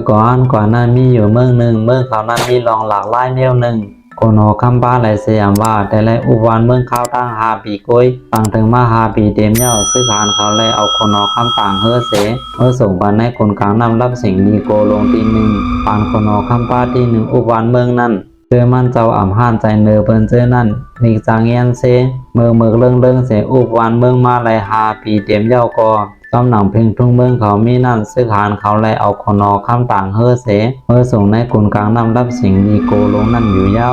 ก่อนนั้นมีอยู่เมืองหนึ่งเมืองเขานั้นมีรองหลากหลายแนวหนึ่งคนหอคำป้าไหลเสียมว่าแต่ไรอุบานเมืองข้าวตั้ง5 ปีกุ้ยตั้งถึงมา5 ปีเต็มเย้าซื้อขานเขาเลยเอาคนหอคำต่างเฮือเสส่งปันให้คนกลางนำรับสิ่งดีโกลงที่หนึ่งปานคนหอคำป้าที่หนึ่งอุบานเมืองนั้นเจอมันเจ้าอ่ำห้านใจเนอเปิ้นเจอนั่นนิกจางเงียนเสเมือกเรื่องเสอุบานเมืองมาไหล5 ปีเต็มเย้าก็จอมหนังเพ่งทุ่งเมืองเขามีนั่นซื้อขานเขาเลยเอาคนหอคำต่างเฮือเสส่งในคนกลางนำรับสิ่งดีโกลงนั่นอยู่เย้า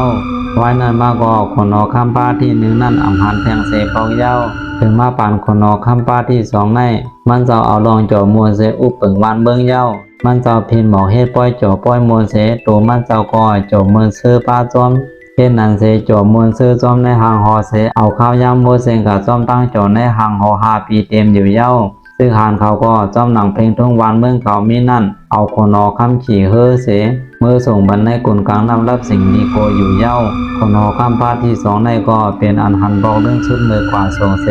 ไว้นั่นมากก็คนนอข้ามป้าที่หนึ่งนั่นอำหันแทงเสปอกเย้าถึงมาปานคนนอข้ามป้าที่สองในมันเจ้าเอาลองจ่อมวนเสอุปเปิงวานเบิ้งเย้ามันเจ้าพินหมอกเฮ็ดป้อยจ่อป้อยมวนเสตัวมันเจ้าก็จ่อมวนซื้อป้าจอมเฮ็ดนั่นเสจ่อมวนซื้อจอมในหางหอเสเอาข้าวยำโมเสงกับจอมตั้งจ่อในหางหอ5 ปีเต็มอยู่เย้าซื้อหานเขาก็จอมหนังเพลงทุ่งวานเมืองเขามีนั่นเอาคนนอคำขี่เฮอเสส่งบรรในกลกลางนำรับสิ่งดีโกอยู่เย้าคนหอข้ามพาที่สองในก็เป็นอันหันบอกเรื่องชุดมือกว่าส่งเส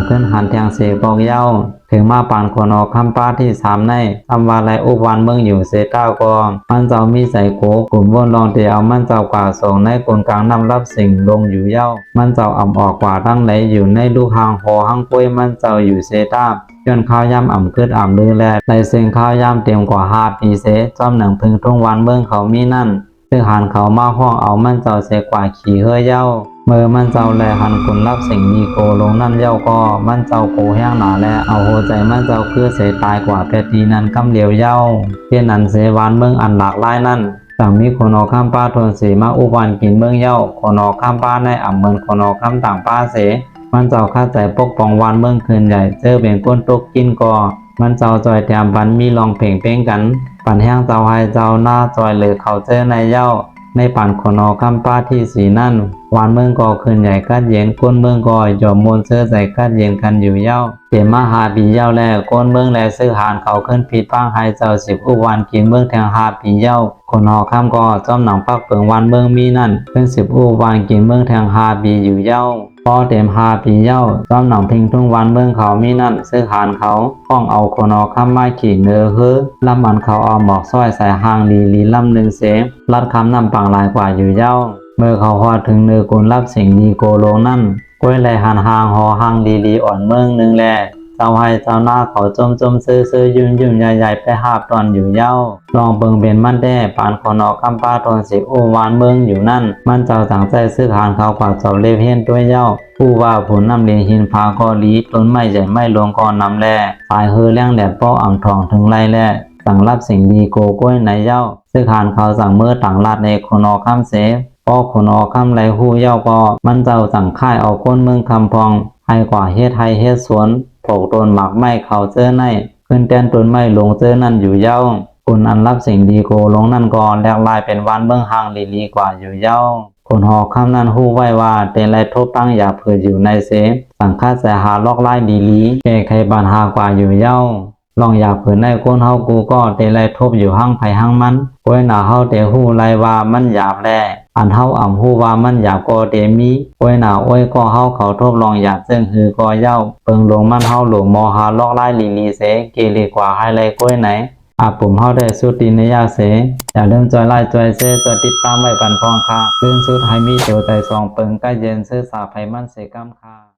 ขึ้นหันแทงเสบอกเย้าถึงมาปานคนหอข้ามพาที่สามในทำวาไรอุบวันเมืองอยู่เสต้าก็มันเจ้ามีใส่โกกลุ่มวนลองเดียวมันเจ้ากว่าส่งในกลกลางนำรับสิ่งลงอยู่เย้ามันเจ้าออกกว่าตั้งไหลอยู่ในลูกหางหอหางป่วยมันเจ้าอยู่เสต้าย้อนข้าวยำขึ้นลือแลในเสียงข้าวยำเต็มกว่า5 ปีเสจอมหนังพึงทุ่งวันเมืองเขามีนั่นซึ่งหันเขามาห้องเอามันเจ้าเสกว่าขี่เฮือเย้ามันเจ้าแลหันคุณรับสิ่งดีโกลงนั่นเย้าก็มันเจ้าโกแห้งหนาแลเอาโหใจมันเจ้าคือเสตายกว่าแปดีนั้นกำเดียวเย้าเพี้ยนนันเสวานเมืองอันหลากหลายนั่นต่างมีคนออกข้ามป้าทนสีมาอุบานกินเมืองเย้าคนออกข้ามป้าในเมืองคนออกข้ามต่างป้าเสมันเจ้าข้าใจปกป้องวานเมืองคืนใหญ่เจอเป็นก้นตกกินก่อมันเจ้าจอยแถมปันมีลองเพ่งเป้งกันปันแห้งเจ้าให้เจ้าหน้าจอยเลยเขาเจอในเย้าในปันคนอคำป้าที่สีนั่นวานเมืองก่อคืนใหญ่กัดเย็นก้นเมืองก่อยอมมนเสื้อใส่กัดเย็นกันอยู่เย้าเต็ม5 ปีเย้าแล้วก้นเมืองแลซื้อหานเขาขึ้นผิดป้างให้เจ้า10 อุวันกินเมืองแทง5 ปีเย้าคนอคำก่อจอมหนังปักเปิงวานเมืองมีนั่นขึ้น10 อุวันกินเมืองแทง5 ปีอยู่เย้าพอเต็ม5 ปีเย้าจอมหนังพิงทุ่งวันเมืองเขามีนั่นซื้อหานเขาป้องเอาคนอคำมาขี่เนื้อเฮือลำมันเขาเอาหมอกซ้อยใส่หางลีลำหนึ่งเสลัดคำนำปังหลายกว่าอยู่เย้าเมื่อเขาฮอดถึงเนื้อกุลรับสิ่งดีโกโลนั่นก้วยไหลหันหางหอหางลีอ่อนเมืองหนึ่งแลเจ้าให้เจ้าหน้าเขาจมซื้อยุ่มใหญ่ไปหาบตอนอยู่เย้าลองเบิ่งเป็นมันแด้ปานคนอคำป้าตอน10 อุวานเมืองอยู่นั่นมันเจ้าตั้งใจซื้อหานเขากว่าเจ้าเล็บเฮียนด้วยเย้าผู้ว่าผลนำเลียนหินพากอลีต้นไม้ใหญ่ไม่ลงก่อนนำแลสายเฮือแรงแดดป้ออ่ำทองถึงไรแลสั่งรับสิ่งดีโกก้วยในเย้าซื้อหานเขาสั่งเมื่อต่างลาดในคนอคำเสป้อคนอคำไรหู้เย้าก็มันเจ้าสั่งค่ายเอาก้นเมืองคำพองให้กว่าเฮ็ดไทยเฮ็ดสวนปลูกต้นหมากไม้เขาเจอในขึ้นแต้นต้นไม้ลงเจอนั่นอยู่เย้าคุณอันรับสิ่งดีโกลงนั่นก่อนแลกลายเป็นวันเบื้องห่างลีกว่าอยู่เย้าคนหอคำนั้นหู้ไว้ว่าเต็นไรทบตั้งอย่าเผื่ออยู่ในเสสังฆาแต่หาลอกไล่ลีแก้ไขปัญหากว่าอยู่เย้าลองอยากเผื่อในคนเฮากูก็เต็นไรทบอยู่ห้างไผห้างมันก้วยหนาเฮาเตหู้ไรว่ามันหยาบแลอันเฮาหู้ว่ามันหยาบก็เตมีก้วยหนาอ้วยก็เฮาเขาทบลองอยากเจิงหือก็เย้าเปิงลงมันเฮาหลวงมอหาลอกไล่ลีเสเกเรกว่าให้ไรก้วยไหนผมเฮาได้สุดดีในยาเสอย่าลืมจอยไลค์จอยเซจอยติดตามไว้ปันพองค่ะเรื่องสุดให้มีตัวใจสองเปิงใกล้เย็นซื้อสาไผมันเสกำค่ะ